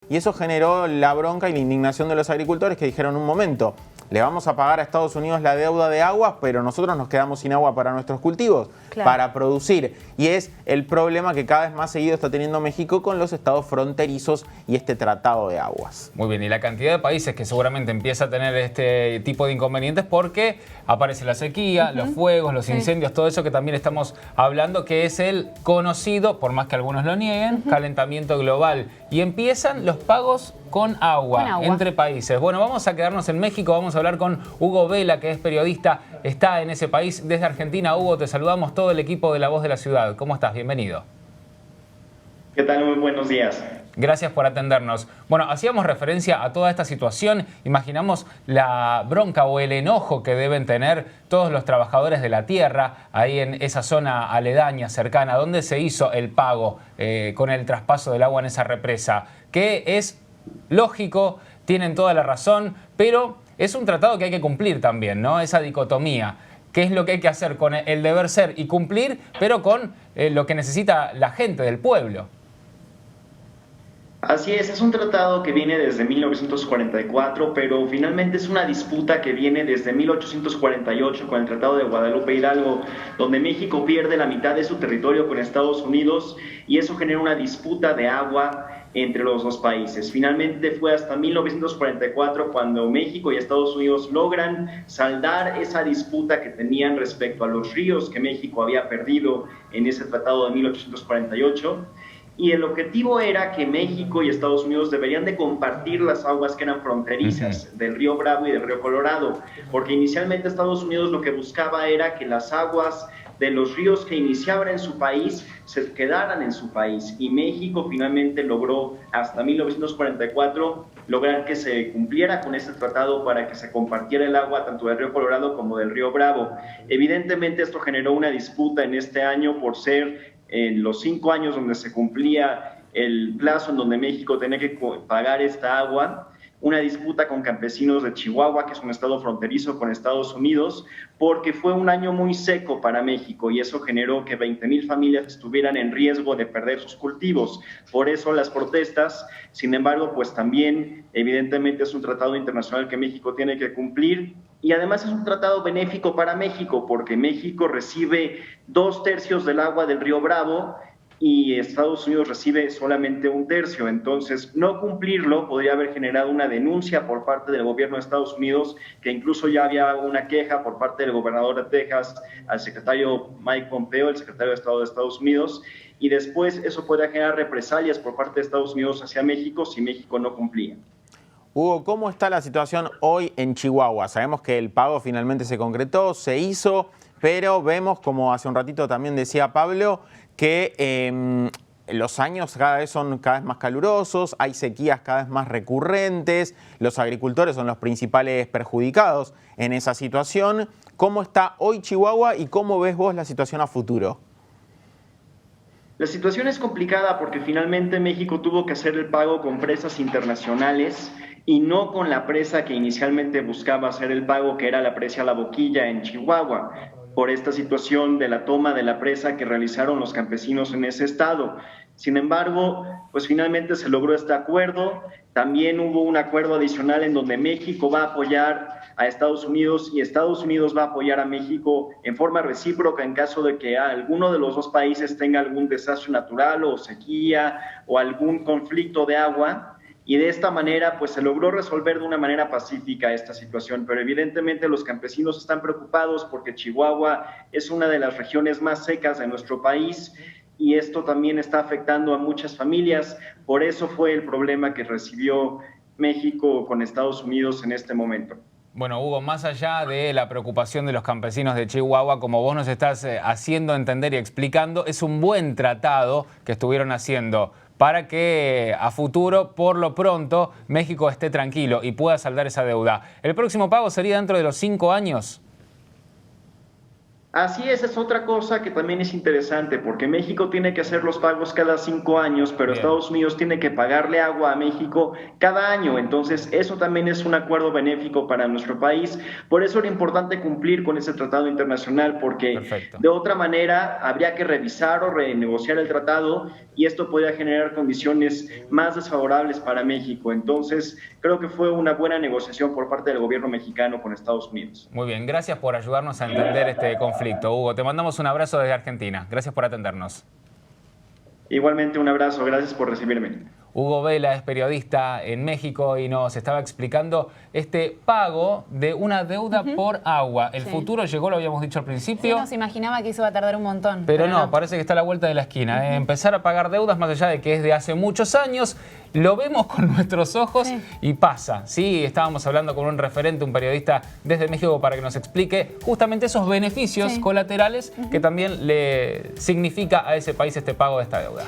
y eso generó la bronca y la indignación de los agricultores que dijeron: un momento, le vamos a pagar a Estados Unidos la deuda de agua, pero nosotros nos quedamos sin agua para nuestros cultivos, para producir. Y es el problema que cada vez más seguido está teniendo México con los estados fronterizos y este tratado de aguas. Muy bien, y la cantidad de países que seguramente empieza a tener este tipo de inconvenientes porque aparece la sequía, los fuegos, los incendios, todo eso que también estamos hablando, que es el conocido, por más que algunos lo nieguen, calentamiento global. Y empiezan los pagos con agua entre países. Bueno, vamos a quedarnos en México, vamos a hablar con Hugo Vela, que es periodista, está en ese país desde Argentina. Hugo, te saludamos todo el equipo de La Voz de la Ciudad. ¿Cómo estás? Bienvenido. ¿Qué tal? Muy buenos días. Gracias por atendernos. Bueno, hacíamos referencia a toda esta situación. Imaginamos la bronca o el enojo que deben tener todos los trabajadores de la tierra ahí en esa zona aledaña, cercana, donde se hizo el pago con el traspaso del agua en esa represa, que es lógico, tienen toda la razón, pero es un tratado que hay que cumplir también, ¿no? Esa dicotomía. ¿Qué es lo que hay que hacer con el deber ser y cumplir, pero con lo que necesita la gente del pueblo? Así es un tratado que viene desde 1944, pero finalmente es una disputa que viene desde 1848 con el Tratado de Guadalupe Hidalgo, donde México pierde la mitad de su territorio con Estados Unidos y eso genera una disputa de agua entre los dos países. Finalmente fue hasta 1944 cuando México y Estados Unidos logran saldar esa disputa que tenían respecto a los ríos que México había perdido en ese tratado de 1848. Y el objetivo era que México y Estados Unidos deberían de compartir las aguas que eran fronterizas del río Bravo y del río Colorado, porque inicialmente Estados Unidos lo que buscaba era que las aguas de los ríos que iniciaban en su país se quedaran en su país, y México finalmente logró hasta 1944 lograr que se cumpliera con este tratado para que se compartiera el agua tanto del río Colorado como del río Bravo. Evidentemente esto generó una disputa en este año por ser en los 5 años donde se cumplía el plazo en donde México tenía que pagar esta agua, una disputa con campesinos de Chihuahua, que es un estado fronterizo con Estados Unidos, porque fue un año muy seco para México y eso generó que 20,000 familias estuvieran en riesgo de perder sus cultivos. Por eso las protestas. Sin embargo, pues también evidentemente es un tratado internacional que México tiene que cumplir. Y además es un tratado benéfico para México, porque México recibe 2/3 del agua del río Bravo y Estados Unidos recibe solamente 1/3. Entonces, no cumplirlo podría haber generado una denuncia por parte del gobierno de Estados Unidos, que incluso ya había una queja por parte del gobernador de Texas al secretario Mike Pompeo, el secretario de Estado de Estados Unidos, y después eso podría generar represalias por parte de Estados Unidos hacia México si México no cumplía. Hugo, ¿cómo está la situación hoy en Chihuahua? Sabemos que el pago finalmente se concretó, se hizo, pero vemos, como hace un ratito también decía Pablo, que los años son cada vez más calurosos, hay sequías cada vez más recurrentes, los agricultores son los principales perjudicados en esa situación. ¿Cómo está hoy Chihuahua y cómo ves vos la situación a futuro? La situación es complicada porque finalmente México tuvo que hacer el pago con presas internacionales y no con la presa que inicialmente buscaba hacer el pago, que era la presa La Boquilla en Chihuahua, por esta situación de la toma de la presa que realizaron los campesinos en ese estado. Sin embargo, pues finalmente se logró este acuerdo. También hubo un acuerdo adicional en donde México va a apoyar a Estados Unidos y Estados Unidos va a apoyar a México en forma recíproca en caso de que alguno de los dos países tenga algún desastre natural o sequía o algún conflicto de agua. Y de esta manera pues se logró resolver de una manera pacífica esta situación, pero evidentemente los campesinos están preocupados porque Chihuahua es una de las regiones más secas de nuestro país y esto también está afectando a muchas familias. Por eso fue el problema que recibió México con Estados Unidos en este momento. Bueno, Hugo, más allá de la preocupación de los campesinos de Chihuahua, como vos nos estás haciendo entender y explicando, es un buen tratado que estuvieron haciendo para que a futuro, por lo pronto, México esté tranquilo y pueda saldar esa deuda. ¿El próximo pago sería dentro de los 5 años? Así es otra cosa que también es interesante, porque México tiene que hacer los pagos cada 5 años, pero Bien. Estados Unidos tiene que pagarle agua a México cada año. Entonces, eso también es un acuerdo benéfico para nuestro país. Por eso era importante cumplir con ese tratado internacional, porque Perfecto. de otra manera habría que revisar o renegociar el tratado y esto podría generar condiciones más desfavorables para México. Entonces, creo que fue una buena negociación por parte del gobierno mexicano con Estados Unidos. Muy bien, gracias por ayudarnos a entender este conflicto, Hugo. Te mandamos un abrazo desde Argentina. Gracias por atendernos. Igualmente un abrazo, gracias por recibirme. Hugo Vela es periodista en México y nos estaba explicando este pago de una deuda por agua. El futuro llegó, lo habíamos dicho al principio. Sí, nos imaginaba que eso iba a tardar un montón. Pero no, parece que está a la vuelta de la esquina. Empezar a pagar deudas, más allá de que es de hace muchos años, lo vemos con nuestros ojos y pasa. Sí, estábamos hablando con un referente, un periodista desde México, para que nos explique justamente esos beneficios colaterales que también le significa a ese país este pago de esta deuda.